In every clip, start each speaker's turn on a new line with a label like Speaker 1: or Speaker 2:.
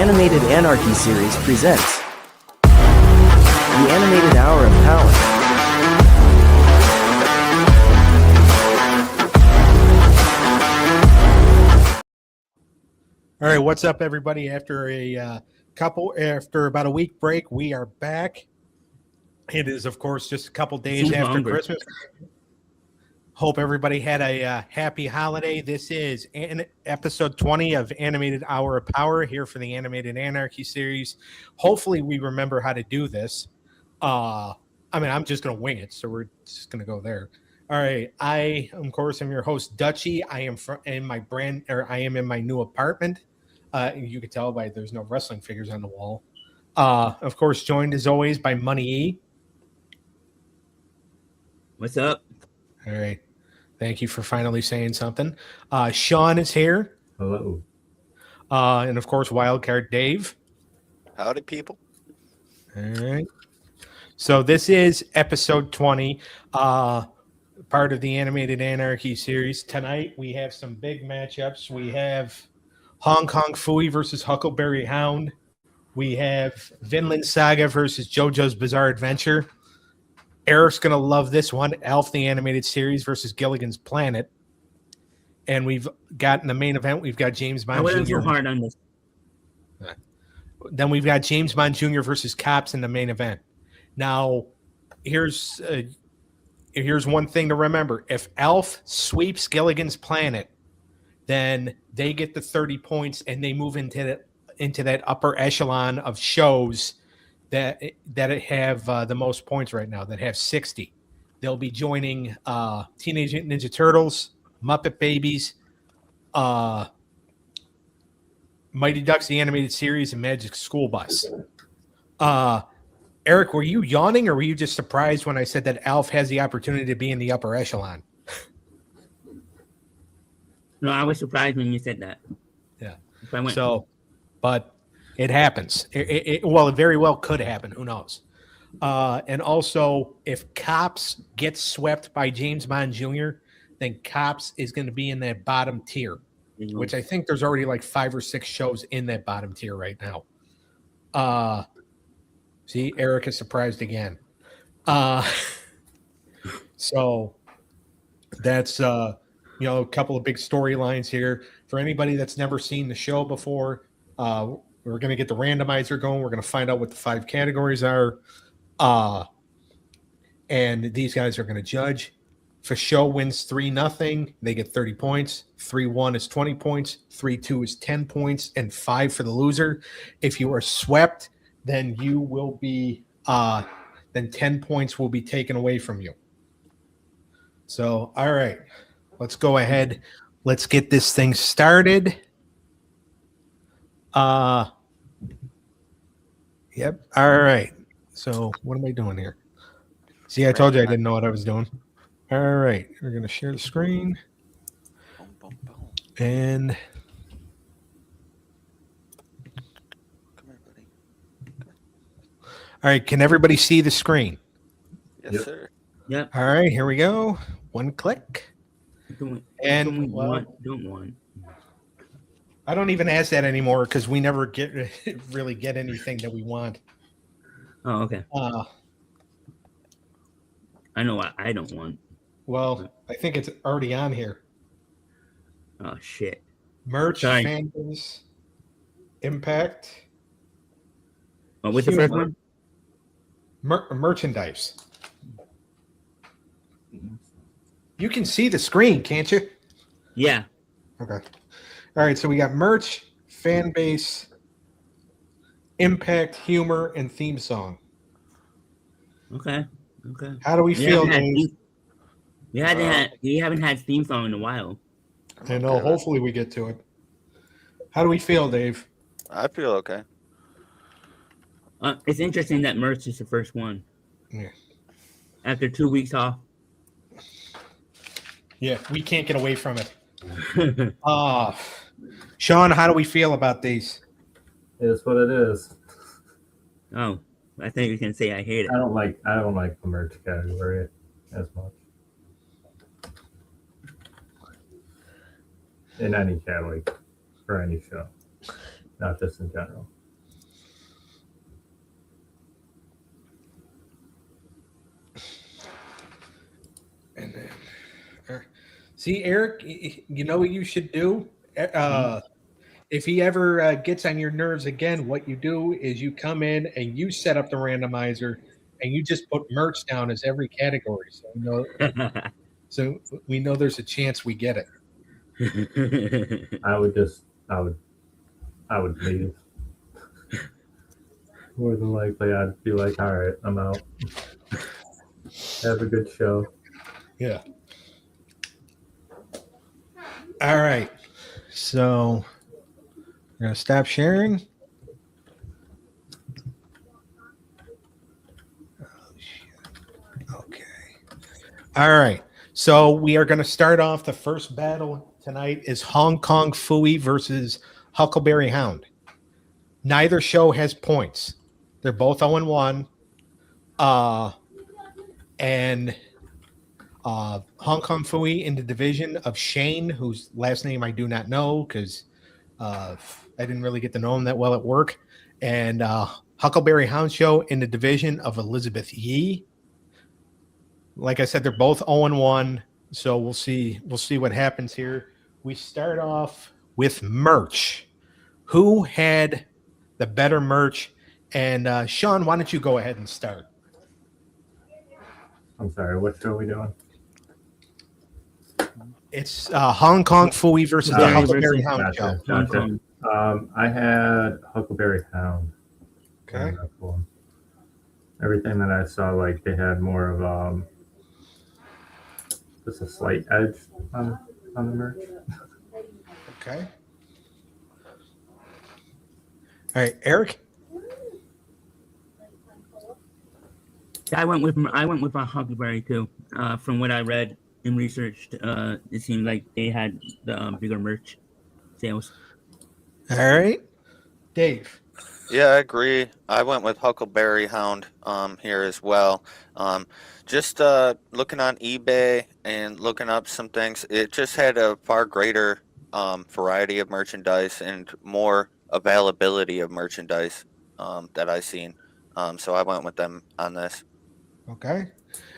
Speaker 1: Animated Anarchy series presents the Animated Hour of HOUND.
Speaker 2: All right, what's up, everybody? After about a week break, we are back. It is, of course, just a couple days after Christmas. Hope everybody had a happy holiday. This is episode 20 of Animated Hour of Power here for the Animated Anarchy series. Hopefully, we remember how to do this. I'm just going to wing it, so we're just going to go there. All right, I, of course, am your host, Dutchie. I am in my new apartment. You can tell by there's no wrestling figures on the wall. Of course, joined as always by Money E.
Speaker 3: What's up?
Speaker 2: All right. Thank you for finally saying something. Sean is here.
Speaker 4: Hello.
Speaker 2: And of course, Wildcard Dave.
Speaker 5: Howdy, people.
Speaker 2: All right. So this is episode 20, part of the Animated Anarchy series. Tonight, we have some big matchups. We have Hong Kong PHOOEY versus Huckleberry HOUND. We have Vinland Saga versus JOJO'S Bizarre Adventure. Eric's going to love this one. Alf the Animated Series versus Gilligan's Planet. And we've got in the main event, we've got James Bond Jr.
Speaker 3: So hard on this.
Speaker 2: Then we've got James Bond Jr. versus C.O.P.S in the main event. Now, here's one thing to remember. If Alf sweeps Gilligan's Planet, then they get the 30 points and they move into that upper echelon of shows that have the most points right now, that have 60. They'll be joining Teenage Mutant Ninja Turtles, Muppet Babies, Mighty Ducks, the Animated Series, and Magic School Bus. Eric, were you yawning or were you just surprised when I said that Alf has the opportunity to be in the upper echelon?
Speaker 3: No, I was surprised when you said that.
Speaker 2: Yeah.
Speaker 3: But
Speaker 2: it happens. It very well could happen. Who knows? And also, if C.O.P.S gets swept by James Bond Jr., then C.O.P.S is going to be in that bottom tier, which I think there's already like 5 or 6 shows in that bottom tier right now. See, Eric is surprised again. So that's a couple of big storylines here. For anybody that's never seen the show before, we're going to get the randomizer going. We're going to find out what the 5 categories are. And these guys are going to judge. If a show wins 3-0, they get 30 points. 3-1 is 20 points. 3-2 is 10 points. And 5 for the loser. If you are swept, then you will be then 10 points will be taken away from you. So, all right. Let's go ahead. Let's get this thing started. Yep. All right. So what am I doing here? See, I told you I didn't know what I was doing. All right. We're going to share the screen. And
Speaker 5: Come here, buddy.
Speaker 2: all right. Can everybody see the screen?
Speaker 5: Yes,
Speaker 4: Yep.
Speaker 5: sir.
Speaker 3: yeah.
Speaker 2: All right. Here we go. One click.
Speaker 3: Don't want.
Speaker 2: I don't even ask that anymore because we never really get anything that we want.
Speaker 3: Oh, okay. I know what I don't want.
Speaker 2: Well, I think it's already on here.
Speaker 3: Oh shit.
Speaker 2: Merch,
Speaker 3: Sorry.
Speaker 2: fan base, impact,
Speaker 3: Oh, what's the first one?
Speaker 2: merchandise. You can see the screen, can't you?
Speaker 3: Yeah.
Speaker 2: Okay. All right, so we got merch, fan base, impact, humor, and theme song.
Speaker 3: Okay.
Speaker 2: How do we feel, Dave?
Speaker 3: We haven't had theme song in a while.
Speaker 2: I know. Hopefully we get to it. How do we feel, Dave?
Speaker 5: I feel okay.
Speaker 3: It's interesting that merch is the first one.
Speaker 2: Yeah.
Speaker 3: After 2 weeks off.
Speaker 2: Yeah, we can't get away from it. Sean, how do we feel about these?
Speaker 4: It is what it is.
Speaker 3: Oh, I think you can say I hate it.
Speaker 4: I don't like the merch category as much. In any category for any show. not just in general.
Speaker 2: And then, see, Eric, you know what you should do? If he ever gets on your nerves again, what you do is you come in and you set up the randomizer and you just put merch down as every category. So we know there's a chance we get it.
Speaker 4: I would leave. More than likely, I'd be like, all right, I'm out. Have a good show.
Speaker 2: Yeah. All right. So we're going to stop sharing. Oh, shit. Okay. All right. So we are going to start off. The first battle tonight is Hong Kong Phooey versus Huckleberry Hound. Neither show has points. They're both 0-1. And Hong Kong Phooey in the division of Shane, whose last name I do not know because I didn't really get to know him that well at work. And Huckleberry Hound show in the division of Elizabeth Yee. Like I said, they're both 0-1. So we'll see what happens here. We start off with merch. Who had the better merch? And Sean, why don't you go ahead and start?
Speaker 4: I'm sorry, what show are we doing?
Speaker 2: It's Hong Kong Phooey versus the Huckleberry Hound show.
Speaker 4: Gotcha. I had Huckleberry Hound.
Speaker 2: Okay.
Speaker 4: Cool. Everything that I saw, like they had more of just a slight edge on the merch.
Speaker 2: Okay. All right, Eric.
Speaker 3: I went with a Huckleberry too. From what I read and researched, it seemed like they had the bigger merch sales.
Speaker 2: All right, Dave.
Speaker 5: Yeah, I agree. I went with Huckleberry Hound here as well. Just looking on eBay and looking up some things, it just had a far greater variety of merchandise and more availability of merchandise that I seen. So I went with them on this.
Speaker 2: Okay.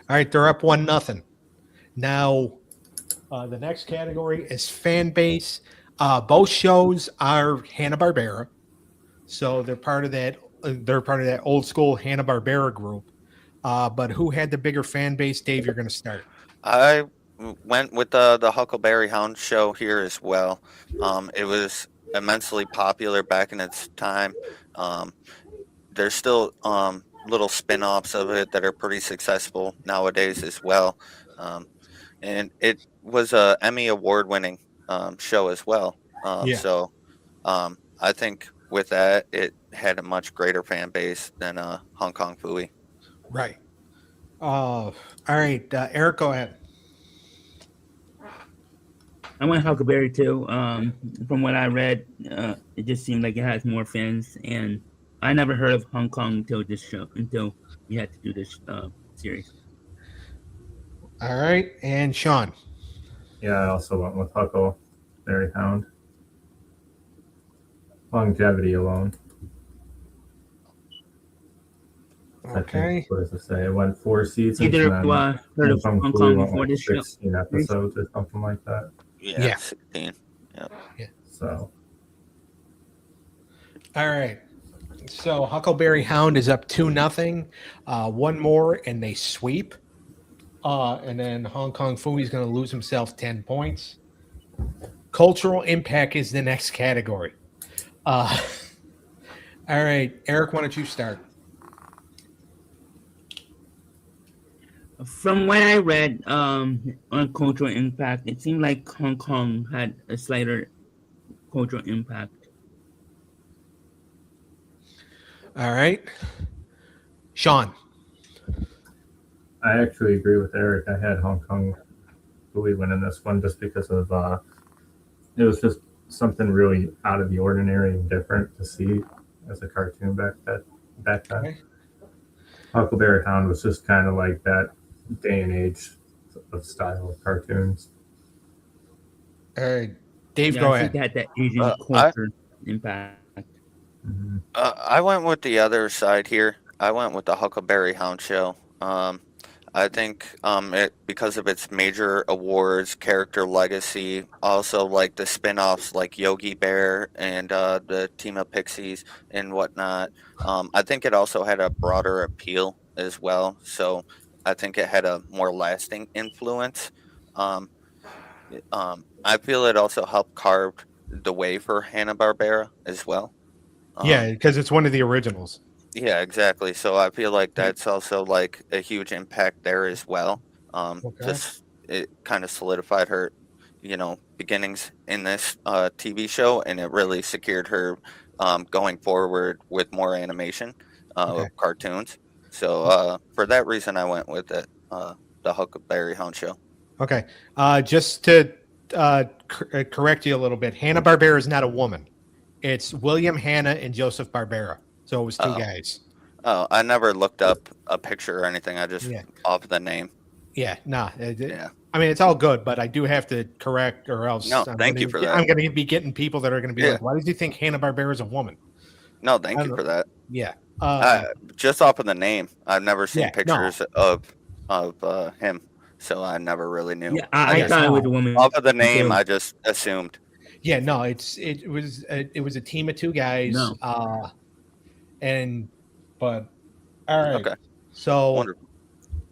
Speaker 2: All right, they're up 1-0. Now, the next category is fan base. Both shows are Hanna-Barbera, so they're part of that. They're part of that old school Hanna-Barbera group. But who had the bigger fan base? Dave, you're going to start.
Speaker 5: I went with the Huckleberry Hound show here as well. It was immensely popular back in its time. There's still little spin-offs of it that are pretty successful nowadays as well. And it was a Emmy award-winning show as well. So I think with that, it had a much greater fan base than Hong Kong Phooey.
Speaker 2: Right. All right, Eric, go ahead.
Speaker 3: I went Huckleberry too. From what I read, it just seemed like it has more fans, and I never heard of Hong Kong until we had to do this series.
Speaker 2: All right, and Sean.
Speaker 4: Yeah, I also went with Huckleberry Hound. Longevity alone.
Speaker 2: Okay.
Speaker 4: I think, what does it say? It went 4 seasons.
Speaker 3: Either
Speaker 4: and then
Speaker 3: heard of Hong Kong
Speaker 4: went
Speaker 3: before
Speaker 4: like
Speaker 3: this show.
Speaker 4: 16 episodes or something like that.
Speaker 5: Yeah. 16. Yeah.
Speaker 4: So.
Speaker 2: All right. So Huckleberry Hound is up 2-0. One more and they sweep. And then Hong Kong Phooey is going to lose himself 10 points. Cultural impact is the next category. All right, Eric, why don't you start?
Speaker 3: From what I read on cultural impact, it seemed like Hong Kong had a slighter cultural impact.
Speaker 2: All right. Sean.
Speaker 4: I actually agree with Eric. I had Hong Kong Phooey winning this one just because of it was just something really out of the ordinary and different to see as a cartoon back then. Okay. Huckleberry Hound was just kind of like that day and age of style of cartoons.
Speaker 2: Dave, go ahead.
Speaker 3: I think that Asian culture impact.
Speaker 5: I went with the other side here. I went with the Huckleberry Hound show. I think it because of its major awards, character legacy, also like the spin-offs like Yogi Bear and the Team of Pixies and whatnot. I think it also had a broader appeal as well. So I think it had a more lasting influence. Um, I feel it also helped carve the way for Hanna-Barbera as well.
Speaker 2: Yeah, because it's one of the originals.
Speaker 5: Yeah, exactly. So I feel like that's also like a huge impact there as well.
Speaker 2: Okay.
Speaker 5: Just it kind of solidified her, beginnings in this TV show, and it really secured her going forward with more animation
Speaker 2: Okay.
Speaker 5: of cartoons. So for that reason, I went with it, the Huckleberry Hound show.
Speaker 2: Okay. Just to correct you a little bit, Hanna-Barbera is not a woman. It's William Hanna and Joseph Barbera. So it was two guys.
Speaker 5: Oh, I never looked up a picture or anything. I just off the name.
Speaker 2: Yeah, nah.
Speaker 5: Yeah.
Speaker 2: I mean, it's all good, but I do have to correct, or else
Speaker 5: No, thank you for that.
Speaker 2: I'm going to be getting people that are going to be like, "Why did you think Hanna-Barbera is a woman?"
Speaker 5: No, thank you for that.
Speaker 2: Yeah.
Speaker 5: Just off of the name, I've never seen
Speaker 2: Yeah,
Speaker 5: pictures of him, so I never really knew.
Speaker 3: Yeah, I thought it was a woman.
Speaker 5: Off of the name, I just assumed.
Speaker 2: Yeah, no, it was a team of two guys.
Speaker 3: No.
Speaker 2: But all right.
Speaker 5: Okay.
Speaker 2: So
Speaker 5: Wonderful.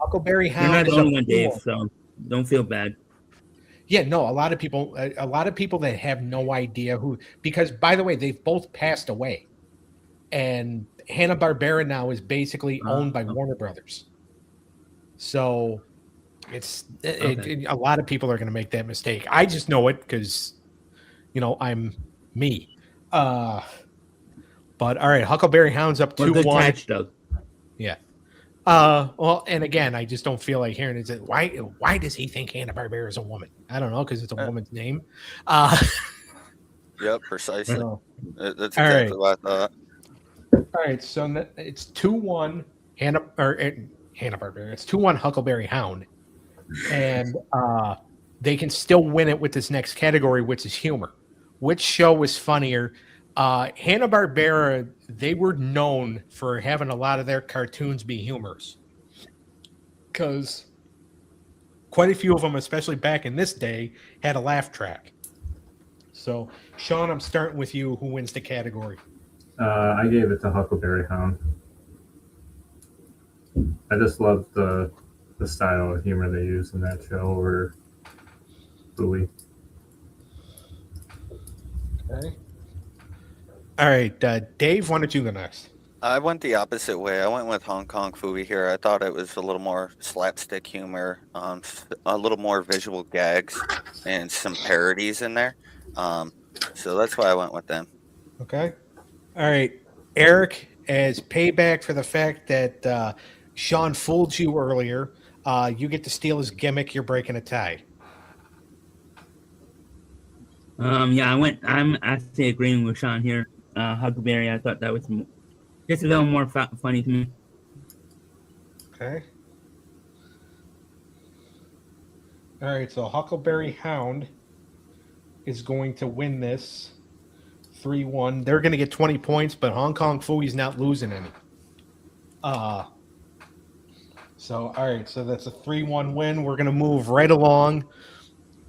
Speaker 2: Huckleberry
Speaker 3: You're
Speaker 2: Hound
Speaker 3: not
Speaker 2: is
Speaker 3: the only
Speaker 2: a
Speaker 3: one, Dave.
Speaker 2: pool.
Speaker 3: So don't feel bad.
Speaker 2: Yeah, no, a lot of people that have no idea who, because by the way, they've both passed away, and Hanna-Barbera now is basically owned by Warner Brothers. So it's a lot of people are going to make that mistake. I just know it because, I'm me. But all right, Huckleberry Hound's up 2-1.
Speaker 3: Good catch, Doug.
Speaker 2: Yeah. Well, and again, I just don't feel like hearing it. Why does he think Hanna-Barbera is a woman? I don't know, because it's a woman's name.
Speaker 5: Yep, precisely. That's
Speaker 2: All
Speaker 5: exactly
Speaker 2: right.
Speaker 5: what I thought.
Speaker 2: All right, so it's 2-1 Hanna-Barbera. It's 2-1 Huckleberry Hound, and they can still win it with this next category, which is humor. Which show was funnier? Hanna-Barbera, they were known for having a lot of their cartoons be humorous, because quite a few of them, especially back in this day, had a laugh track. So, Sean, I'm starting with you. Who wins the category?
Speaker 4: I gave it to Huckleberry Hound. I just love the style of humor they use in that show over PHOOEY.
Speaker 2: Okay. All right, Dave, why don't you go next?
Speaker 5: I went the opposite way. I went with Hong Kong Phooey here. I thought it was a little more slapstick humor, a little more visual gags, and some parodies in there. So that's why I went with them.
Speaker 2: Okay. All right, Eric, as payback for the fact that Sean fooled you earlier, you get to steal his gimmick. You're breaking a tie.
Speaker 3: Yeah, I'm actually agreeing with Sean here. Huckleberry, I thought that was just a little more funny to me.
Speaker 2: Okay. All right, so Huckleberry Hound is going to win this 3-1. They're going to get 20 points, but Hong Kong Phooey's not losing any. So, all right, so that's a 3-1 win. We're going to move right along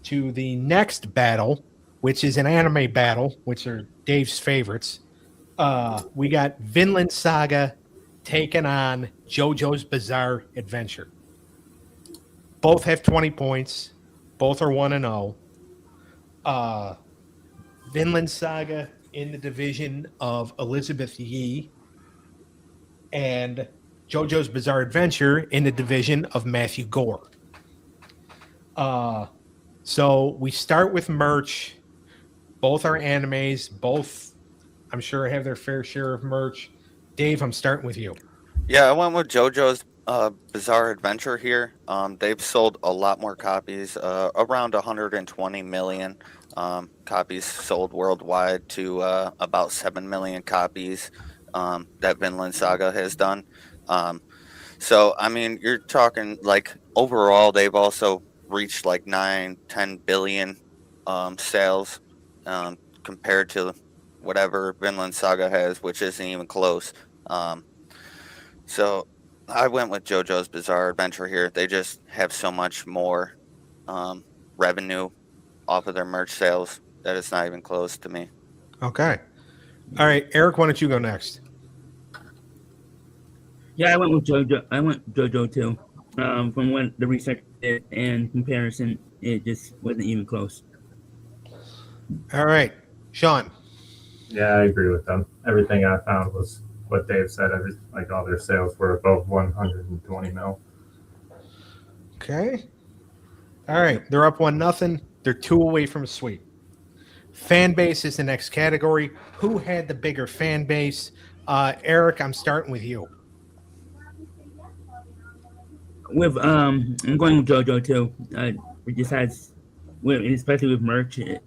Speaker 2: to the next battle, which is an anime battle, which are Dave's favorites. We got Vinland Saga taking on JoJo's Bizarre Adventure. Both have 20 points. Both are 1-0. Vinland Saga in the division of Elizabeth Yee, and JoJo's Bizarre Adventure in the division of Matthew Gore. So we start with merch. Both are animes. Both, I'm sure, have their fair share of merch. Dave, I'm starting with you.
Speaker 5: Yeah, I went with JoJo's Bizarre Adventure here. They've sold a lot more copies, around 120 million copies sold worldwide to about 7 million copies that Vinland Saga has done. So, I mean, you're talking like overall, they've also reached like 9-10 billion sales compared to whatever Vinland Saga has, which isn't even close. So I went with JoJo's Bizarre Adventure here. They just have so much more revenue off of their merch sales that it's not even close to me.
Speaker 2: Okay. All right, Eric, why don't you go next?
Speaker 3: Yeah, I went with JoJo. I went JoJo too. From what the research did and comparison, it just wasn't even close.
Speaker 2: All right, Sean.
Speaker 4: Yeah, I agree with them. Everything I found was what Dave said. Like all their sales were above 120 mil.
Speaker 2: Okay. All right, they're up 1-0. They're 2 away from a sweep. Fan base is the next category. Who had the bigger fan base? Eric, I'm starting with you.
Speaker 3: I'm going with JoJo too. It just has, especially with merch, it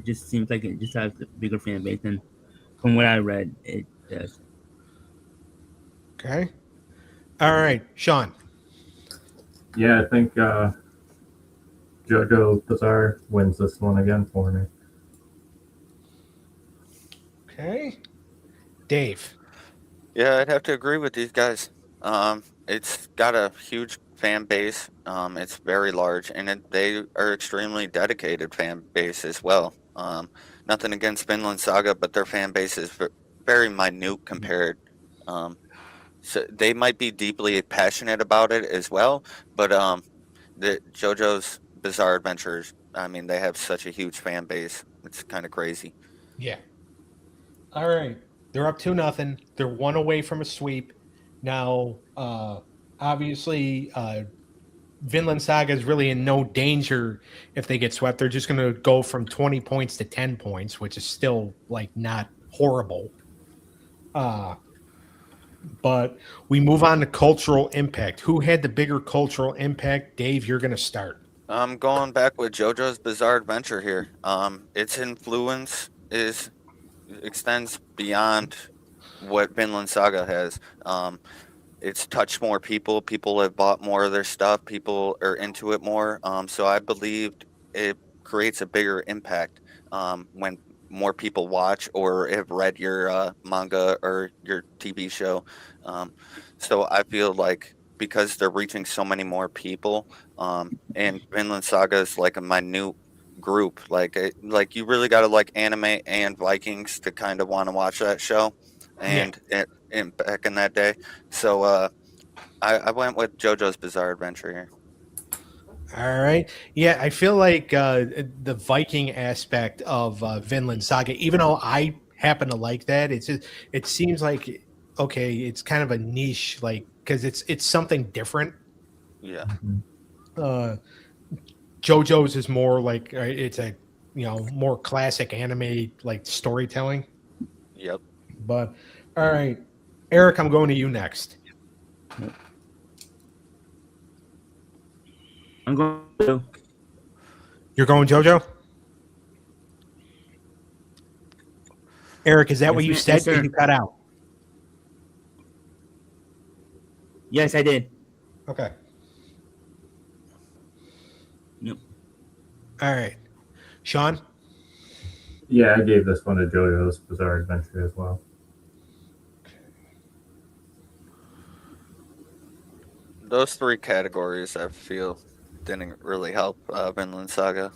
Speaker 3: just seems like it just has a bigger fan base, and from what I read, it does.
Speaker 2: Okay. All right, Sean.
Speaker 4: Yeah, I think JoJo Bizarre wins this one again for me.
Speaker 2: Okay. Dave.
Speaker 5: Yeah, I'd have to agree with these guys. It's got a huge fan base. It's very large, and they are extremely dedicated fan base as well. Nothing against Vinland Saga, but their fan base is very minute compared. So they might be deeply passionate about it as well, but the JoJo's Bizarre Adventures, I mean, they have such a huge fan base. It's kind of crazy.
Speaker 2: Yeah. All right. They're up 2-0. They're 1 away from a sweep. Now, obviously, Vinland Saga is really in no danger if they get swept. They're just going to go from 20 points to 10 points, which is still like not horrible. But we move on to cultural impact. Who had the bigger cultural impact? Dave, you're going to start.
Speaker 5: I'm going back with JoJo's Bizarre Adventure here. Its influence extends beyond what Vinland Saga has. It's touched more people. People have bought more of their stuff. People are into it more. So I believe it creates a bigger impact when more people watch or have read your manga or your TV show. So I feel like because they're reaching so many more people, and Vinland Saga is like a minute group. Like you really got to like anime and Vikings to kind of want to watch that show. And back in that day, so I went with JoJo's Bizarre Adventure here.
Speaker 2: All right. Yeah, I feel like the Viking aspect of Vinland Saga, even though I happen to like that, it seems like okay, it's kind of a niche, like because it's something different.
Speaker 5: Yeah.
Speaker 2: JoJo's is more like it's a more classic anime like storytelling.
Speaker 5: Yep.
Speaker 2: But all right, Eric, I'm going to you next.
Speaker 3: I'm going to.
Speaker 2: You're going JoJo? Eric, is that what you said?
Speaker 3: Yes,
Speaker 2: You cut out.
Speaker 3: Yes, I did.
Speaker 2: Okay.
Speaker 3: Yep.
Speaker 2: All right. Sean?
Speaker 4: Yeah, I gave this one to JoJo's Bizarre Adventure as well.
Speaker 5: Those 3 categories, I feel, didn't really help Vinland Saga.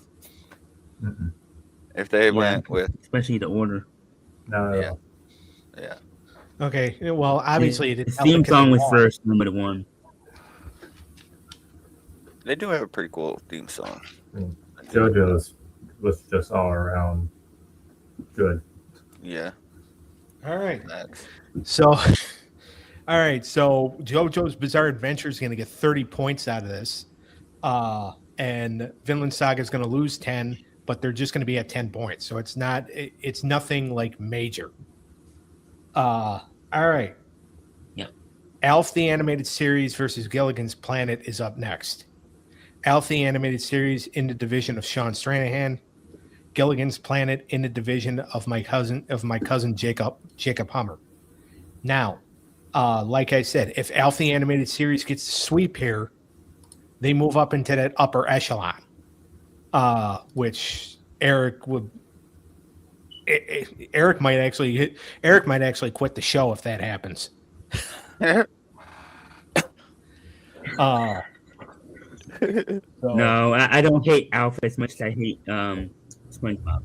Speaker 4: Mm-mm.
Speaker 5: If they went with,
Speaker 3: especially the order.
Speaker 4: No,
Speaker 5: yeah, yeah.
Speaker 2: Okay. Well, obviously,
Speaker 3: the theme song was first, number 1.
Speaker 5: They do have a pretty cool theme song.
Speaker 4: I mean, JoJo's was just all around good.
Speaker 5: Yeah.
Speaker 2: All right.
Speaker 5: That's,
Speaker 2: So, all right. So, JoJo's Bizarre Adventure is going to get 30 points out of this. And Vinland Saga is going to lose 10, but they're just going to be at 10 points. So, it's nothing like major. All right.
Speaker 3: Yep.
Speaker 2: Alf the Animated Series versus Gilligan's Planet is up next. Alf the Animated Series in the division of Sean Stranahan. Gilligan's Planet in the division of my cousin Jacob Hummer. Now, like I said, if Alf the Animated Series gets a sweep here, they move up into that upper echelon, which Eric would Eric might actually quit the show if that happens. So-
Speaker 3: No, I don't hate Alpha as much as I hate SpongeBob.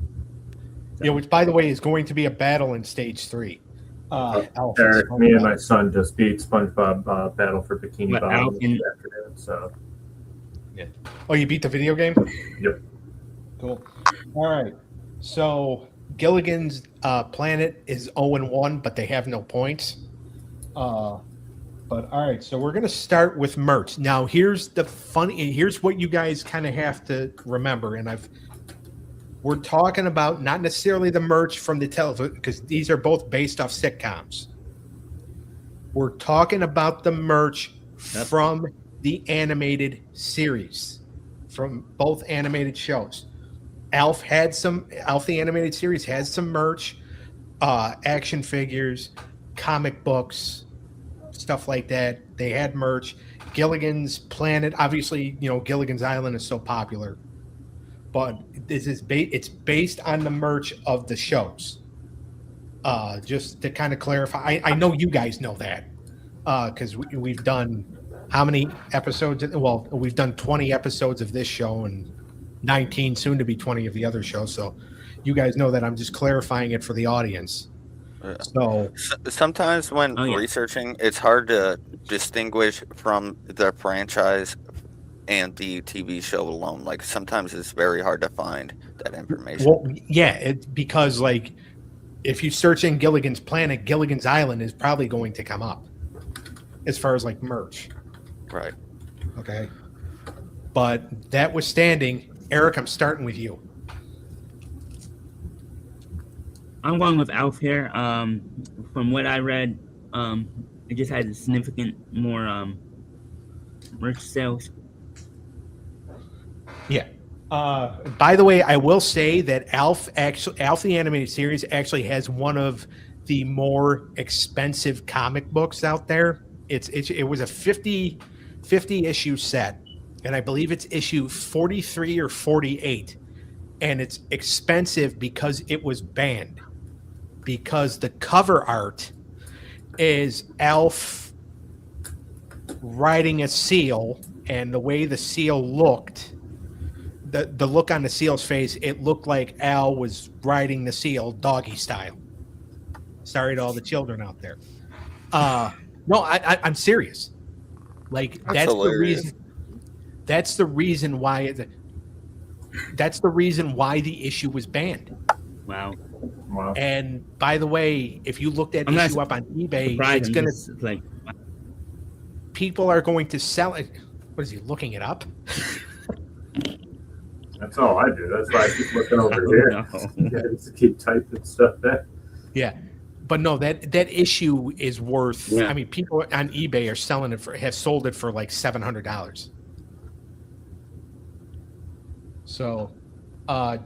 Speaker 2: Yeah, which by the way is going to be a battle in stage 3. Alf and
Speaker 4: Eric, me and
Speaker 2: SpongeBob.
Speaker 4: my son just beat SpongeBob Battle for Bikini
Speaker 3: But
Speaker 4: Bottom
Speaker 3: Alf
Speaker 4: this
Speaker 3: and-
Speaker 4: afternoon. So
Speaker 2: Oh, you beat the video game?
Speaker 4: Yep.
Speaker 2: Cool. All right. So Gilligan's Planet is 0-1, but they have no points. But all right, so we're gonna start with merch. Now, here's what you guys kind of have to remember, and we're talking about not necessarily the merch from the television, because these are both based off sitcoms. We're talking about the merch from the animated series, from both animated shows. Alf the animated series has some merch, action figures, comic books, stuff like that. They had merch. Gilligan's Planet, obviously, Gilligan's Island is so popular, but this is it's based on the merch of the shows. Just to kind of clarify, I know you guys know that because we've done how many episodes? Well, we've done 20 episodes of this show and 19, soon to be 20 of the other shows. So you guys know that. I'm just clarifying it for the audience. So
Speaker 5: sometimes when researching, it's hard to distinguish from the franchise and the TV show alone. Like sometimes it's very hard to find that information.
Speaker 2: Well, yeah, because like if you search in Gilligan's Planet, Gilligan's Island is probably going to come up as far as like merch.
Speaker 5: Right.
Speaker 2: Okay. But that was standing. Eric, I'm starting with you.
Speaker 3: I'm going with Alf here. From what I read, it just had a significant more merch sales.
Speaker 2: Yeah. By the way, I will say that Alf the animated series actually has one of the more expensive comic books out there. It was a 50 issue set, and I believe it's issue 43 or 48, and it's expensive because it was banned. Because the cover art is Alf riding a seal, and the way the seal looked, the look on the seal's face, it looked like Al was riding the seal doggy style. Sorry to all the children out there. No, I'm serious. Like that's
Speaker 5: hilarious.
Speaker 2: That's the reason why the issue was banned.
Speaker 3: Wow.
Speaker 2: And by the way, if you looked at issue up on eBay, it's gonna
Speaker 3: like
Speaker 2: people are going to sell it. What is he looking it up?
Speaker 4: That's all I do. That's why I keep looking over here.
Speaker 3: No.
Speaker 4: Yeah, just keep typing stuff there.
Speaker 2: Yeah, but no, that issue is worth.
Speaker 3: Yeah.
Speaker 2: I mean, people on eBay are have sold it for like $700. So,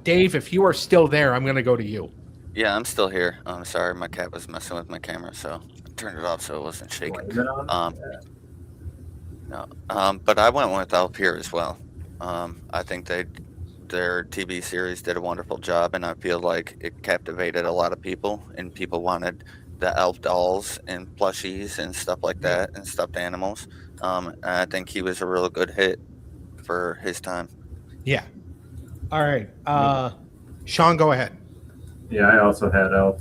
Speaker 2: Dave, if you are still there, I'm going to go to you.
Speaker 5: Yeah, I'm still here. I'm sorry, my cat was messing with my camera, so I turned it off so it wasn't shaking. No, but I went with Alf here as well. I think their TV series did a wonderful job, and I feel like it captivated a lot of people, and people wanted the Elf dolls and plushies and stuff like that, and stuffed animals. And I think he was a real good hit for his time.
Speaker 2: Yeah. All right. Sean, go ahead.
Speaker 4: Yeah, I also had Elf.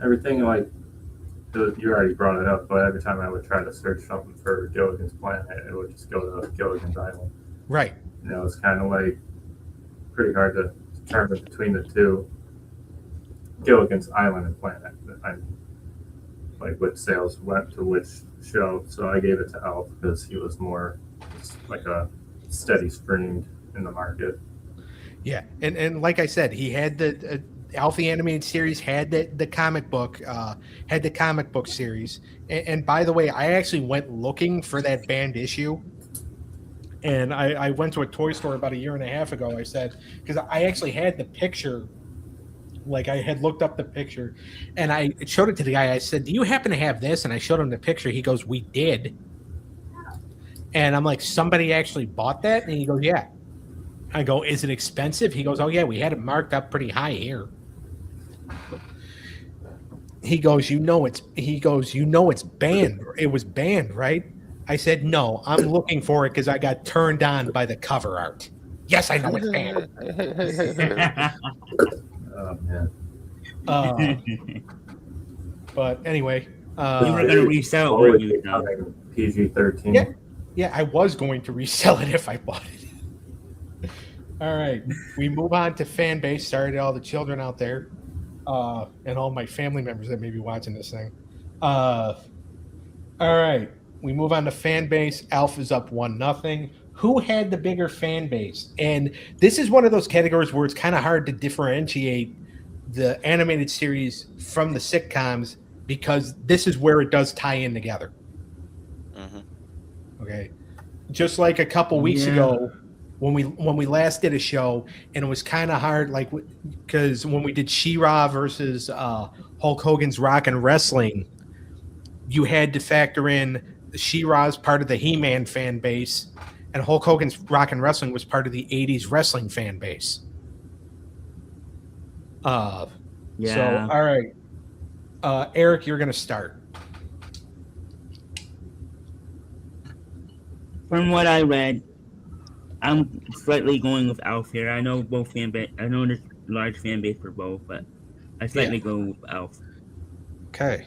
Speaker 4: Everything like you already brought it up, but every time I would try to search something for Gilligan's Planet, it would just go to Gilligan's Island.
Speaker 2: Right.
Speaker 4: You know, it's kind of like pretty hard to determine between the two. Gilligan's Island and Planet. Like which sales went to which show, so I gave it to Elf because he was more like a steady stream in the market.
Speaker 2: Yeah, and like I said, he had the Alf the animated series had the comic book series, and by the way, I actually went looking for that banned issue, and I went to a toy store about a year and a half ago. I said because I actually had the picture, like I had looked up the picture, and I showed it to the guy. I said, "Do you happen to have this?" And I showed him the picture. He goes, "We did," and I'm like, "Somebody actually bought that?" And he goes, "Yeah." I go, is it expensive? He goes, oh yeah, we had it marked up pretty high here. He goes, you know it's banned. It was banned, right? I said, no, I'm looking for it because I got turned on by the cover art. Yes, I know it's banned.
Speaker 4: Oh man.
Speaker 2: But anyway,
Speaker 3: we were going to resell it, weren't you?
Speaker 4: PG-13.
Speaker 2: Yeah, I was going to resell it if I bought it. All right, we move on to fan base. Sorry to all the children out there, and all my family members that may be watching this thing. All right, we move on to fan base. Alpha's up 1-0. Who had the bigger fan base? And this is one of those categories where it's kind of hard to differentiate the animated series from the sitcoms because this is where it does tie in together.
Speaker 5: Mm-hmm.
Speaker 2: Okay, just like a couple weeks ago. When we last did a show, and it was kind of hard, like because when we did She-Ra versus Hulk Hogan's Rock and Wrestling, you had to factor in the She-Ra's part of the He-Man fan base, and Hulk Hogan's Rock and Wrestling was part of the '80s wrestling fan base. So all right, Eric, you're gonna start.
Speaker 3: From what I read, I'm slightly going with Alf here. I know both fan base. I know there's large fan base for both, but I slightly go with Alf.
Speaker 2: Okay.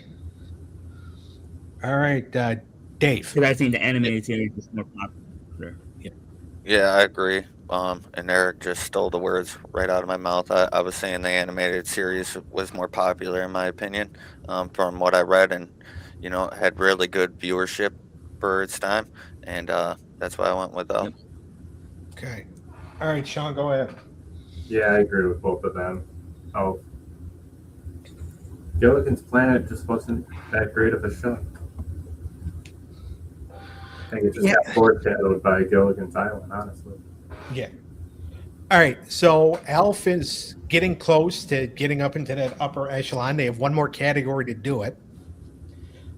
Speaker 2: All right, Dave.
Speaker 3: Because I think the animated series is more popular.
Speaker 5: Yeah, I agree. And Eric just stole the words right out of my mouth. I was saying the animated series was more popular, in my opinion, from what I read, and had really good viewership for its time, and that's why I went with Elf.
Speaker 3: Yep.
Speaker 2: Okay. All right, Sean, go ahead.
Speaker 4: Yeah, I agree with both of them. Oh, Gilligan's Planet just wasn't that great of a show. I think it just got foreshadowed by Gilligan's Island, honestly.
Speaker 2: Yeah. All right. So Alf is getting close to getting up into that upper echelon. They have one more category to do it.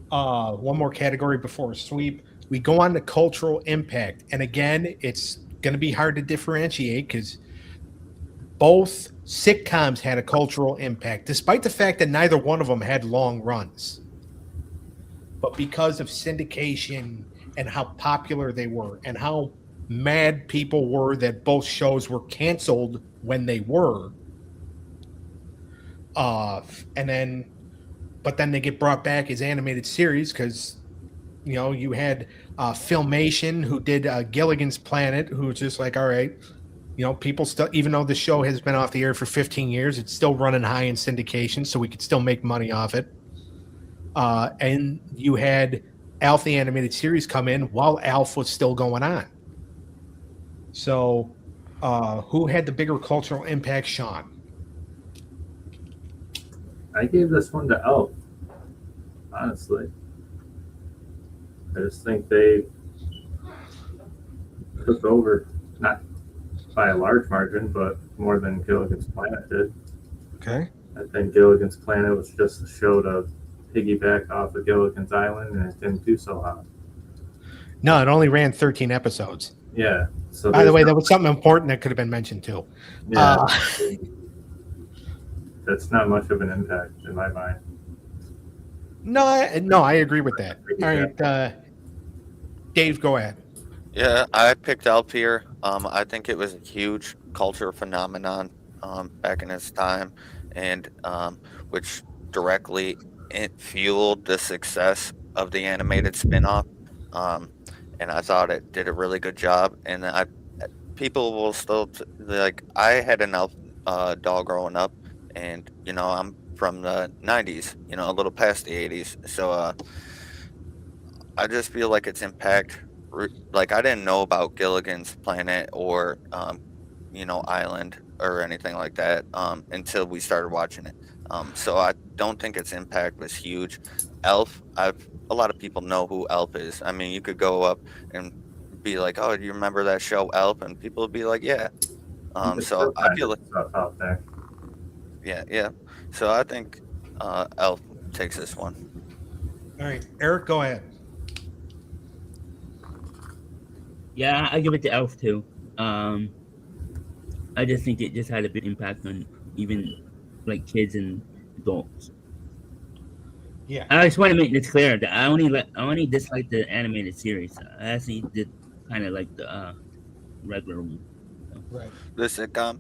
Speaker 2: One more category before a sweep. We go on to cultural impact. And again, it's going to be hard to differentiate because both sitcoms had a cultural impact, despite the fact that neither one of them had long runs. But because of syndication and how popular they were and how mad people were that both shows were canceled when they were, but then they get brought back as animated series because you had Filmation, who did Gilligan's Planet, who was just like, all right, people still, even though the show has been off the air for 15 years, it's still running high in syndication, so we could still make money off it. And you had Alf the animated series come in while Alf was still going on. So who had the bigger cultural impact, Sean?
Speaker 4: I gave this one to Elf, honestly. I just think they took over, not by a large margin, but more than Gilligan's Planet did.
Speaker 2: Okay.
Speaker 4: I think Gilligan's Planet was just a show to piggyback off of Gilligan's Island, and it didn't do so hot.
Speaker 2: No, it only ran 13 episodes.
Speaker 4: Yeah. So
Speaker 2: by the way, that was something important that could have been mentioned too.
Speaker 4: Yeah. That's not much of an impact in my mind.
Speaker 2: No, I agree with that. All right, Dave, go ahead.
Speaker 5: Yeah, I picked Elf here. I think it was a huge cultural phenomenon back in its time, and which directly fueled the success of the animated spinoff. And I thought it did a really good job. And people will still I had an Elf doll growing up, and I'm from the 90s, a little past the 80s. So I just feel like its impact, like I didn't know about Gilligan's Planet or, Island or anything like that until we started watching it. So I don't think its impact was huge. Elf, a lot of people know who Elf is. I mean, you could go up and be like, oh, do you remember that show Elf? And people would be like, yeah. So I feel like
Speaker 4: out there.
Speaker 5: Yeah. So I think Elf takes this one.
Speaker 2: All right, Eric, go ahead.
Speaker 3: Yeah, I give it to Elf too. I just think it just had a big impact on even like kids and adults.
Speaker 2: Yeah.
Speaker 3: I just want to make this clear that I only dislike the animated series. I actually did kind of like the regular one. So
Speaker 2: Right.
Speaker 5: The sitcom.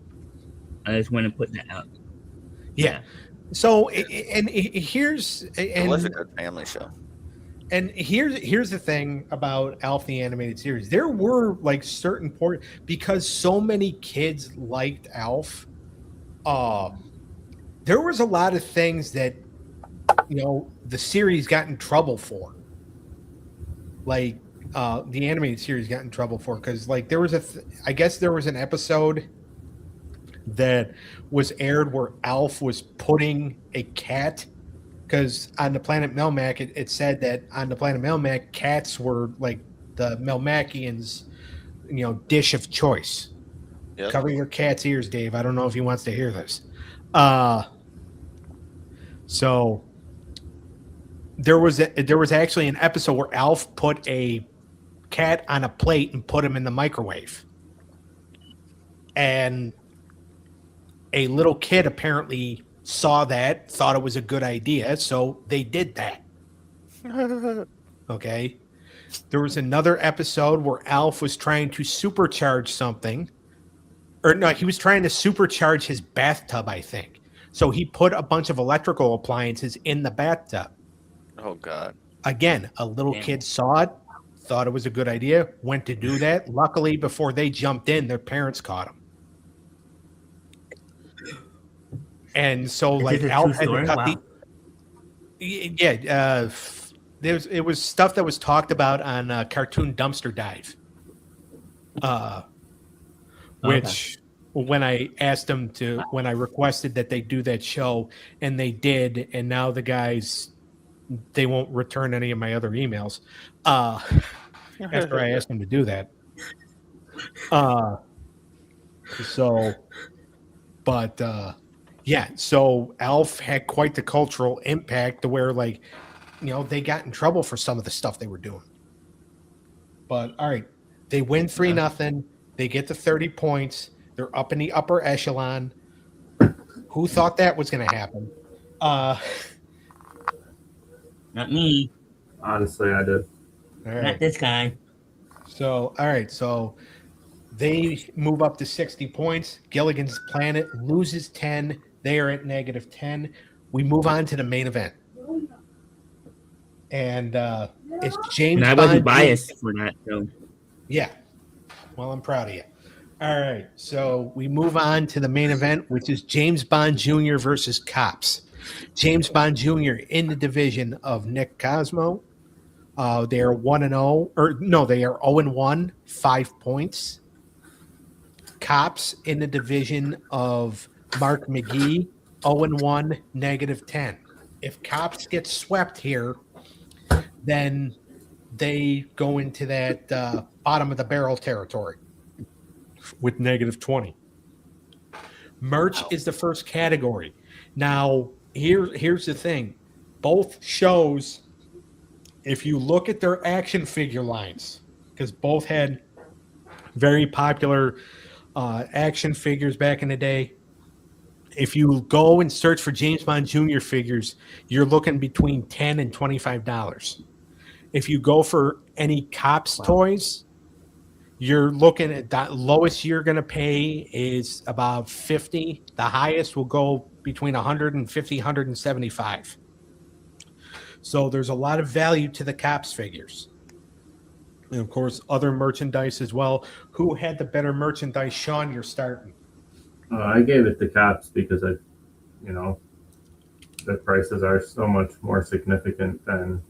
Speaker 3: I just want to put that out.
Speaker 2: Yeah. So here's
Speaker 5: It was a
Speaker 2: and
Speaker 5: good family show.
Speaker 2: here's the thing about Alf the animated series. There were like certain point because so many kids liked Alf. There was a lot of things that the series got in trouble for. Like the animated series got in trouble for because like there was I guess there was an episode that was aired where Alf was putting a cat, because on the planet Melmac it said that on the planet Melmac cats were like the Melmacians dish of choice.
Speaker 5: Yep.
Speaker 2: Cover your cat's ears, Dave. I don't know if he wants to hear this. So there was actually an episode where Alf put a cat on a plate and put him in the microwave, and a little kid apparently saw that, thought it was a good idea, so they did that. Okay. There was another episode where Alf was trying to supercharge something. Or no, he was trying to supercharge his bathtub, I think. So he put a bunch of electrical appliances in the bathtub.
Speaker 5: Oh God.
Speaker 2: Again, a little kid saw it, thought it was a good idea, went to do that. Luckily, before they jumped in, their parents caught him. And so, like, Alf had to cut it was stuff that was talked about on Cartoon Dumpster Dive. Which, when I asked them when I requested that they do that show, and they did, and now the guys, they won't return any of my other emails after I asked them to do that. Yeah, so Alf had quite the cultural impact to where, like, they got in trouble for some of the stuff they were doing. But all right, they win 3-0. They get to 30 points. They're up in the upper echelon. Who thought that was going to happen?
Speaker 3: Not me.
Speaker 4: Honestly, I did.
Speaker 2: All right.
Speaker 3: Not this guy.
Speaker 2: So, all right. So they move up to 60 points. Gilligan's Planet loses 10. They are at -10. We move on to the main event. And it's James
Speaker 3: And I wasn't biased for that, so.
Speaker 2: Yeah. Well, I'm proud of you. All right. So we move on to the main event, which is James Bond Jr. versus C.O.P.S. James Bond Jr. in the division of Nick Cosmo. They are 1-0, or no, they are 0-1, 5 points. C.O.P.S. in the division of Mark McGee, 0-1, -10. If C.O.P.S. gets swept here, then they go into that bottom of the barrel territory with -20. Merch is the first category. Now, here's the thing. Both shows, if you look at their action figure lines, because both had very popular action figures back in the day, if you go and search for James Bond Jr. figures, you're looking between $10 and $25. If you go for any C.O.P.S. toys, you're looking at the lowest you're going to pay is about $50. The highest will go between $150, $175. So there's a lot of value to the C.O.P.S. figures. And of course, other merchandise as well. Who had the better merchandise? Sean, you're starting.
Speaker 4: I gave it to C.O.P.S. because the prices are so much more significant than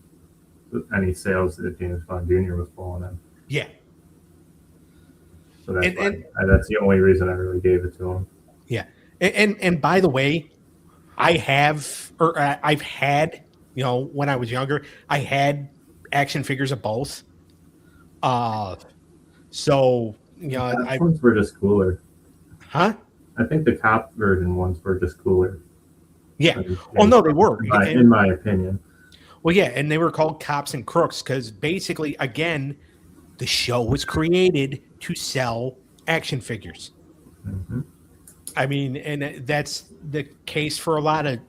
Speaker 4: any sales that James Bond Jr. was pulling in.
Speaker 2: Yeah.
Speaker 4: So that's that's the only reason I really gave it to him.
Speaker 2: Yeah. And by the way, I've had, when I was younger, I had action figures of both. So,
Speaker 4: The ones were just cooler.
Speaker 2: Huh?
Speaker 4: I think the C.O.P.S. version ones were just cooler.
Speaker 2: Yeah. Oh, no, they were.
Speaker 4: In my opinion.
Speaker 2: Well, yeah, and they were called Cops and Crooks because basically, again, the show was created to sell action figures.
Speaker 4: Mm-hmm.
Speaker 2: I mean, and that's the case for a lot of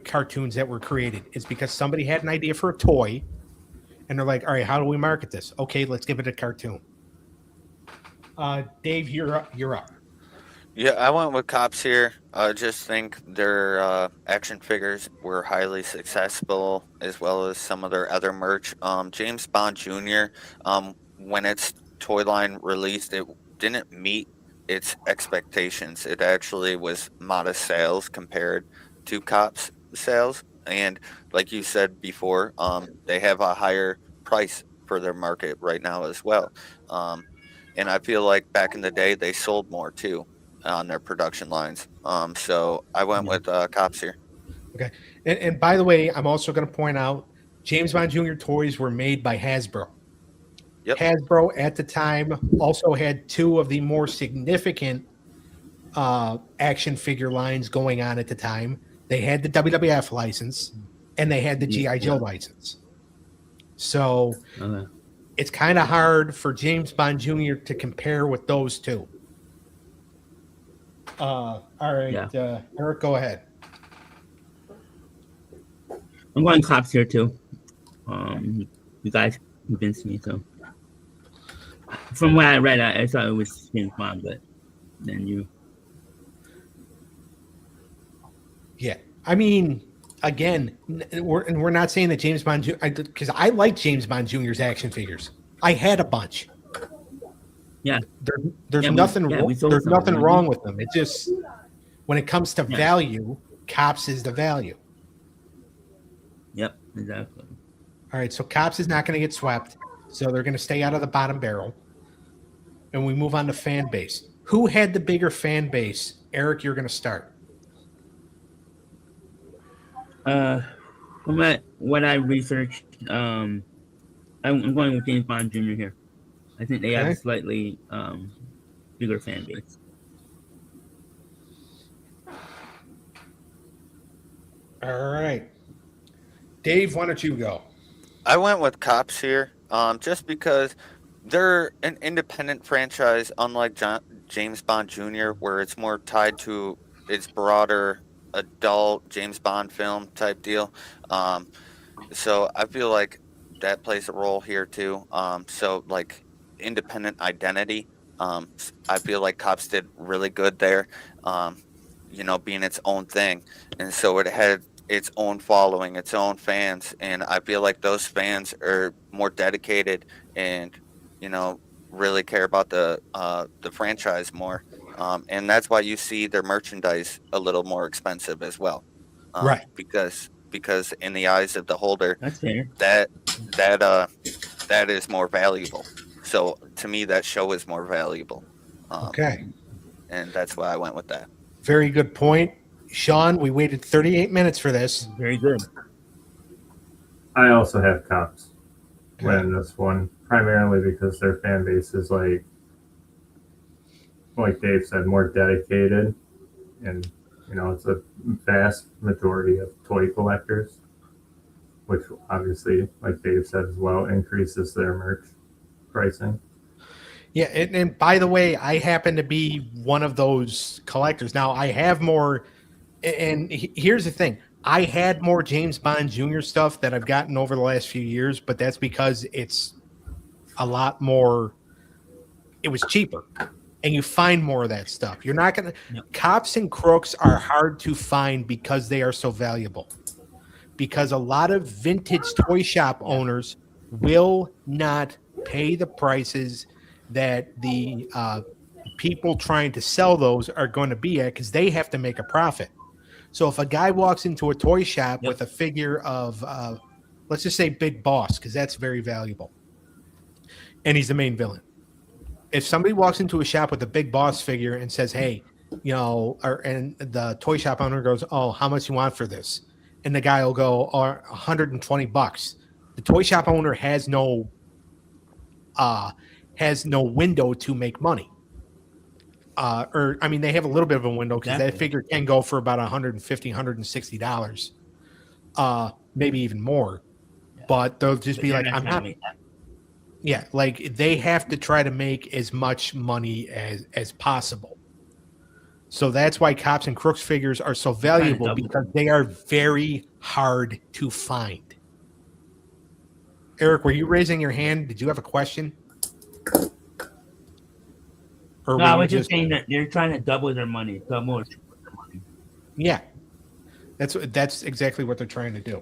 Speaker 2: cartoons that were created. It's because somebody had an idea for a toy, and they're like, "All right, how do we market this? Okay, let's give it a cartoon." Dave, you're up. You're up.
Speaker 5: Yeah, I went with Cops here. I just think their action figures were highly successful, as well as some of their other merch. James Bond Jr. When its toy line released, it didn't meet its expectations. It actually was modest sales compared to Cops sales, and like you said before, they have a higher price for their market right now as well. Um, and I feel like back in the day, they sold more too on their production lines. So I went with Cops here.
Speaker 2: Okay. And by the way, I'm also going to point out James Bond Jr. toys were made by Hasbro.
Speaker 5: Yep.
Speaker 2: Hasbro at the time also had two of the more significant action figure lines going on at the time. They had the WWF license and they had the G.I. Joe license. So it's kind of hard for James Bond Jr. to compare with those two. All right, Eric, go ahead.
Speaker 3: I'm going Cops here too. You guys convinced me, so from what I read, I thought it was James Bond, but then you.
Speaker 2: Yeah, I mean, again, we're not saying that James Bond, because I like James Bond Jr.'s action figures. I had a bunch.
Speaker 3: Yeah,
Speaker 2: there's nothing. There's nothing wrong with them. It just when it comes to value, Cops is the value.
Speaker 3: Yep, exactly.
Speaker 2: All right, so Cops is not going to get swept, so they're going to stay out of the bottom barrel. And we move on to fan base. Who had the bigger fan base? Eric, you're going to start.
Speaker 3: From what I researched, I'm going with James Bond Jr. here. I think they have a slightly bigger fan base.
Speaker 2: All right. Dave, why don't you go?
Speaker 5: I went with Cops here, just because they're an independent franchise, unlike James Bond Jr., where it's more tied to its broader adult James Bond film type deal. So I feel like that plays a role here too. So like independent identity. I feel like Cops did really good there. Being its own thing, and so it had its own following, its own fans, and I feel like those fans are more dedicated and really care about the franchise more, and that's why you see their merchandise a little more expensive as well,
Speaker 2: right?
Speaker 5: Because in the eyes of the holder,
Speaker 3: that's fair.
Speaker 5: That is more valuable. So to me, that show is more valuable.
Speaker 2: Okay,
Speaker 5: and that's why I went with that.
Speaker 2: Very good point. Sean, we waited 38 minutes for this.
Speaker 3: Very good.
Speaker 4: I also have Cops win this one, primarily because their fan base is like Dave said, more dedicated, and it's a vast majority of toy collectors, which obviously, like Dave said as well, increases their merch pricing.
Speaker 2: Yeah, and by the way, I happen to be one of those collectors. Now, I have more, and here's the thing. I had more James Bond Jr. stuff that I've gotten over the last few years, but that's because it's a lot more, it was cheaper, and you find more of that stuff. You're not going to, Cops and Crooks are hard to find because they are so valuable. Because a lot of vintage toy shop owners will not pay the prices that the people trying to sell those are going to be at, because they have to make a profit. So if a guy walks into a toy shop with a figure of, let's just say Big Boss, because that's very valuable, and he's the main villain. If somebody walks into a shop with a Big Boss figure and says, hey, and the toy shop owner goes, oh, how much you want for this? And the guy will go, $120. The toy shop owner has no window to make money. They have a little bit of a window, because that figure can go for about $150, $160, maybe even more. But they'll just be like, I'm not. Yeah, like they have to try to make as much money as possible. So that's why Cops and Crooks figures are so valuable, because they are very hard to find. Eric, were you raising your hand? Did you have a question?
Speaker 3: Or no, I was just saying that they're trying to double their money, double or triple their money.
Speaker 2: Yeah, that's exactly what they're trying to do.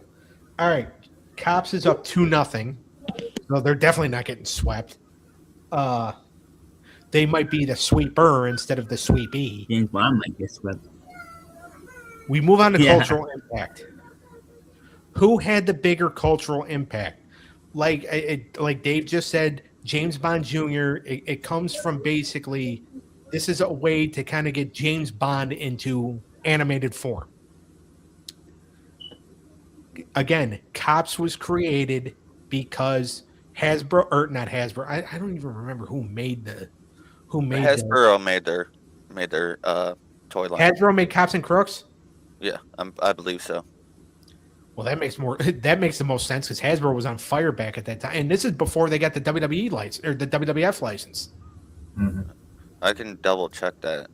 Speaker 2: All right, Cops is up 2-0, so they're definitely not getting swept. They might be the sweeper instead of the sweepee.
Speaker 3: James Bond might get swept.
Speaker 2: We move on to cultural impact. Who had the bigger cultural impact? Like Dave just said, James Bond Jr., it comes from basically, this is a way to kind of get James Bond into animated form. Again, Cops was created because Hasbro, or not Hasbro, I don't even remember who made
Speaker 5: Hasbro made their toy line.
Speaker 2: Hasbro made Cops and Crooks?
Speaker 5: Yeah, I believe so.
Speaker 2: Well, that makes the most sense, because Hasbro was on fire back at that time, and this is before they got the WWE license or the WWF license.
Speaker 4: Mm-hmm.
Speaker 5: I can double check that.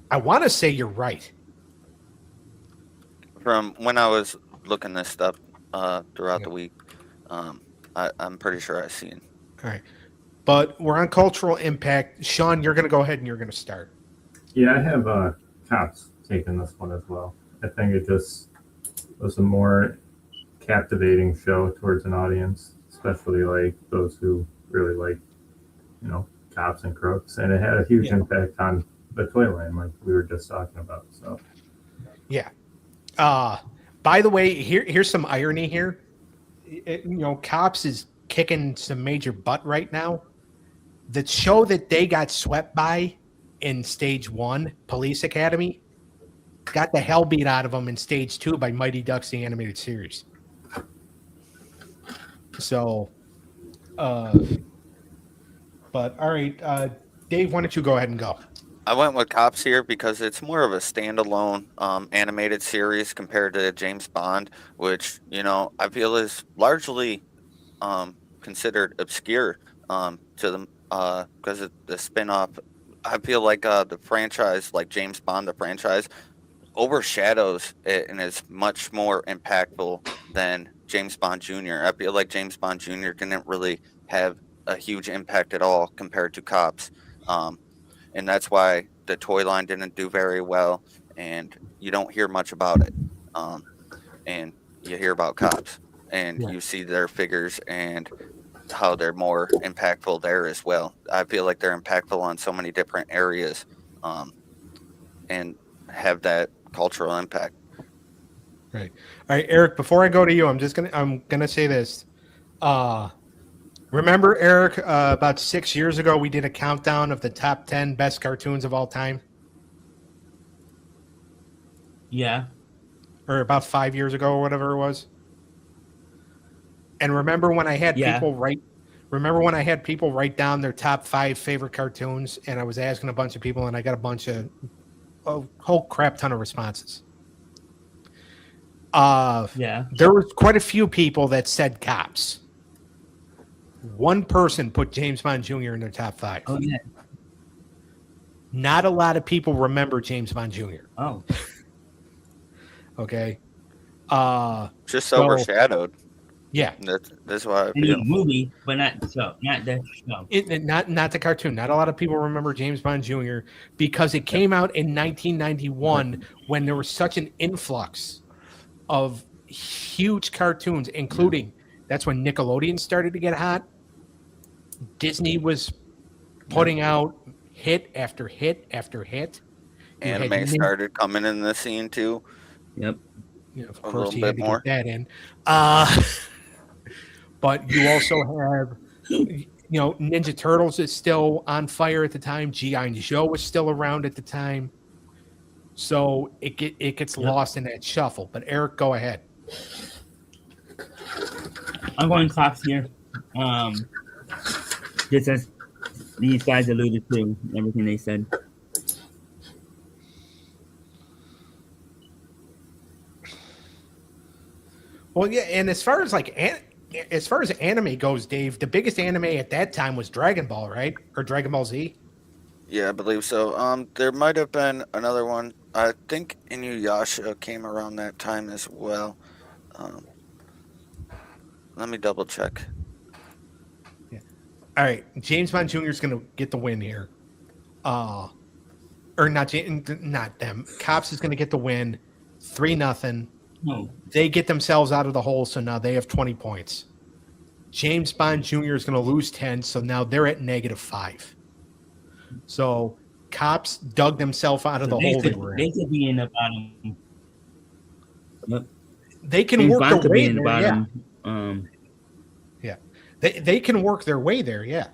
Speaker 2: I want to say you're right.
Speaker 5: From when I was looking this stuff throughout the week, I'm pretty sure I've seen.
Speaker 2: All right, but we're on cultural impact. Sean, you're going to go ahead and you're going to start.
Speaker 4: Yeah, I have Cops taking this one as well. I think it just was a more captivating show towards an audience, especially like those who really like, Cops and Crooks, and it had a huge impact on the toy line, like we were just talking about. So,
Speaker 2: yeah. By the way, here's some irony here. Cops is kicking some major butt right now. The show that they got swept by in stage 1, Police Academy, got the hell beat out of them in stage 2 by Mighty Ducks, the animated series. So, but all right, Dave, why don't you go ahead and go?
Speaker 5: I went with Cops here because it's more of a standalone animated series compared to James Bond, which, I feel is largely considered obscure to them because of the spin-off. I feel like the franchise, like James Bond, the franchise, overshadows it and is much more impactful than James Bond Jr. I feel like James Bond Jr. didn't really have a huge impact at all compared to Cops. And that's why the toy line didn't do very well, and you don't hear much about it. And you hear about Cops, and you see their figures and how they're more impactful there as well. I feel like they're impactful on so many different areas, and have that cultural impact.
Speaker 2: Right. All right, Eric, before I go to you, I'm gonna say this. Remember, Eric, about 6 years ago, we did a countdown of the top 10 best cartoons of all time?
Speaker 3: Yeah.
Speaker 2: Or about 5 years ago, or whatever it was. And remember when I had people write down their top 5 favorite cartoons, and I was asking a bunch of people, and I got a whole crap ton of responses. There was quite a few people that said Cops. One person put James Bond Jr. in their top 5.
Speaker 3: Oh, yeah.
Speaker 2: Not a lot of people remember James Bond Jr.
Speaker 3: Oh.
Speaker 2: Okay.
Speaker 5: Just overshadowed.
Speaker 2: Yeah.
Speaker 5: That's why I
Speaker 3: feel. Movie, but not the show.
Speaker 2: Not the cartoon. Not a lot of people remember James Bond Jr. because it came out in 1991 when there was such an influx of huge cartoons, including that's when Nickelodeon started to get hot. Disney was putting out hit after hit after hit.
Speaker 5: Anime started coming in the scene too.
Speaker 3: Yep.
Speaker 2: Of course, you had to get that in. But you also have, Ninja Turtles is still on fire at the time. G.I. Joe was still around at the time. So it gets lost in that shuffle. But Eric, go ahead.
Speaker 3: I'm going Cops here. Just as these guys alluded to, everything they said.
Speaker 2: Well, yeah, and as far as anime goes, Dave, the biggest anime at that time was Dragon Ball, right? Or Dragon Ball Z?
Speaker 5: Yeah, I believe so. There might have been another one. I think Inuyasha came around that time as well. Um, let me double check.
Speaker 2: All right, James Bond Jr. is going to get the win here. Or not them. Cops is going to get the win, 3-0.
Speaker 3: No.
Speaker 2: They get themselves out of the hole, so now they have 20 points. James Bond Jr. is going to lose 10, so now they're at -5. So Cops dug themselves out of the hole they were in.
Speaker 3: They could be in the bottom. Yep.
Speaker 2: They can
Speaker 3: James
Speaker 2: work
Speaker 3: Bond
Speaker 2: their
Speaker 3: could
Speaker 2: way
Speaker 3: be in the
Speaker 2: there,
Speaker 3: bottom.
Speaker 2: yeah. They can work their way there, yeah.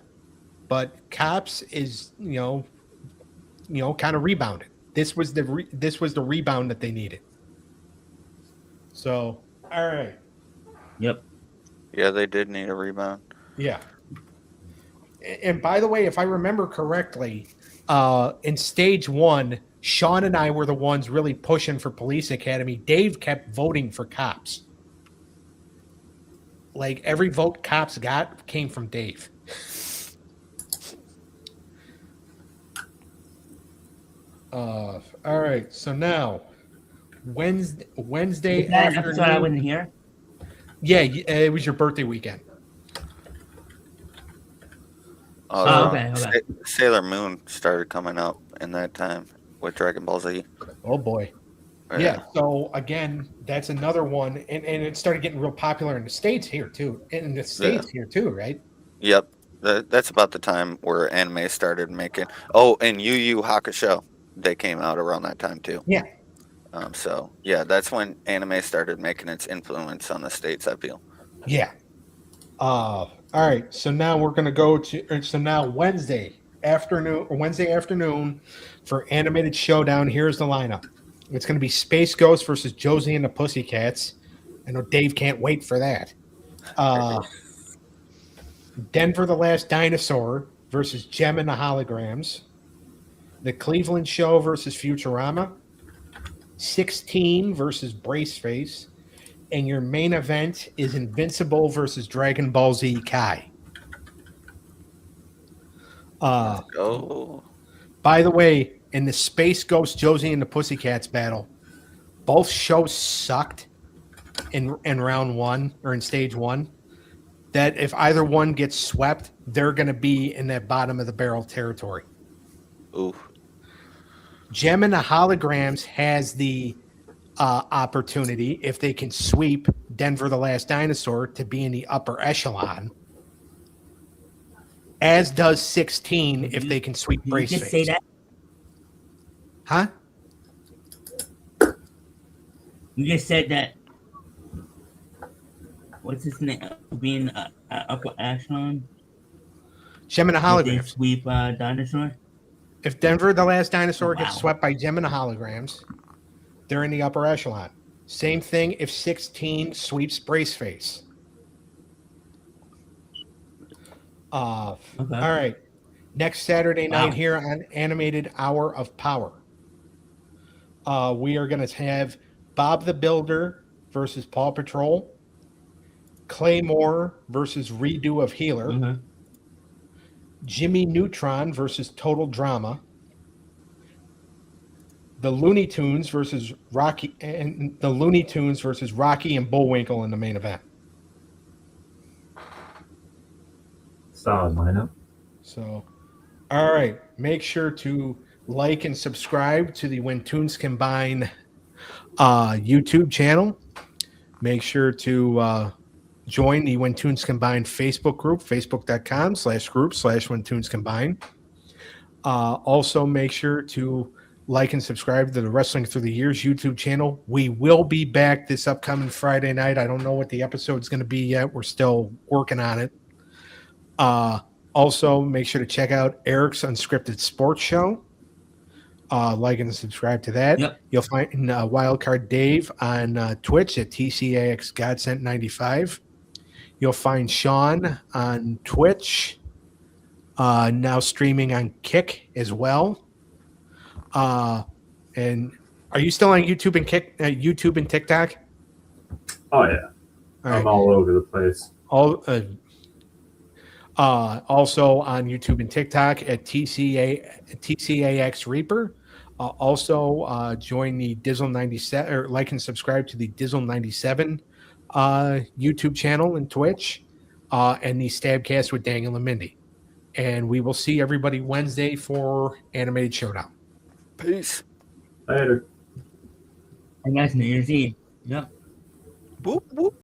Speaker 2: But Cops is kind of rebounded. This was the rebound that they needed. So, all right.
Speaker 3: Yep.
Speaker 5: Yeah, they did need a rebound.
Speaker 2: Yeah. And by the way, if I remember correctly, in stage 1, Sean and I were the ones really pushing for Police Academy. Dave kept voting for Cops. Like every vote Cops got came from Dave. All right. So now, Wednesday
Speaker 3: That
Speaker 2: afternoon.
Speaker 3: episode I wasn't here.
Speaker 2: Yeah, it was your birthday weekend.
Speaker 3: Okay.
Speaker 5: Sailor Moon started coming up in that time with Dragon Ball Z.
Speaker 2: Oh boy. Yeah. So again, that's another one, and it started getting real popular in the States here too. Here too, right?
Speaker 5: Yep. That's about the time where anime started making. Oh, and Yu Yu Hakusho, they came out around that time too.
Speaker 2: Yeah.
Speaker 5: So yeah, that's when anime started making its influence on the States, I feel.
Speaker 2: Yeah. All right. So now we're gonna go to. So now Wednesday afternoon for Animated Showdown. Here's the lineup. It's going to be Space Ghost versus Josie and the Pussycats. I know Dave can't wait for that. Denver the Last Dinosaur versus Gem and the Holograms. The Cleveland Show versus Futurama. 16 versus Braceface. And your main event is Invincible versus Dragon Ball Z Kai. By the way, in the Space Ghost Josie and the Pussycats battle, both shows sucked in round 1 or in stage 1. That if either one gets swept, they're going to be in that bottom of the barrel territory.
Speaker 5: Ooh.
Speaker 2: Gem and the Holograms has the opportunity, if they can sweep Denver the Last Dinosaur, to be in the upper echelon. As does 16 if they can sweep Braceface.
Speaker 3: Just say that.
Speaker 2: Huh?
Speaker 3: You just said that. What's his name? Being upper echelon.
Speaker 2: Gem and the
Speaker 3: They
Speaker 2: Holograms.
Speaker 3: sweep dinosaur.
Speaker 2: If Denver the Last Dinosaur gets
Speaker 3: Wow.
Speaker 2: swept by Gem and the Holograms, they're in the upper echelon. Same thing if 16 sweeps Braceface.
Speaker 3: Okay.
Speaker 2: All right. Next Saturday night
Speaker 3: Wow.
Speaker 2: here on Animated Hour of Power, we are going to have Bob the Builder versus Paw Patrol, Claymore versus Redo of Healer,
Speaker 3: Mhm.
Speaker 2: Jimmy Neutron versus Total Drama, the Looney Tunes versus Rocky and Bullwinkle in the main event.
Speaker 4: Solid lineup.
Speaker 2: So, all right. Make sure to like and subscribe to the When Tunes Combine YouTube channel. Make sure to join the When Tunes Combine Facebook group, facebook.com/group/When Tunes Combine. Also, make sure to like and subscribe to the Wrestling Through the Years YouTube channel. We will be back this upcoming Friday night. I don't know what the episode's going to be yet. We're still working on it. Also, make sure to check out Eric's Unscripted Sports Show. Like and subscribe to that.
Speaker 3: Yep.
Speaker 2: You'll find Wildcard Dave on Twitch at TCAX Godsent 95. You'll find Sean on Twitch, now streaming on Kick as well. And are you still on YouTube and YouTube and TikTok?
Speaker 4: Oh yeah,
Speaker 2: All
Speaker 4: I'm
Speaker 2: right.
Speaker 4: all over the place.
Speaker 2: Also on YouTube and TikTok at TCAX Reaper. Also, join the Dizzle 97 or like and subscribe to the Dizzle 97 YouTube channel and Twitch, and the Stabcast with Daniel and Mindy. And we will see everybody Wednesday for Animated Showdown.
Speaker 5: Peace.
Speaker 4: Later.
Speaker 3: And that's New Year's Eve. Yep.
Speaker 5: Whoop, whoop.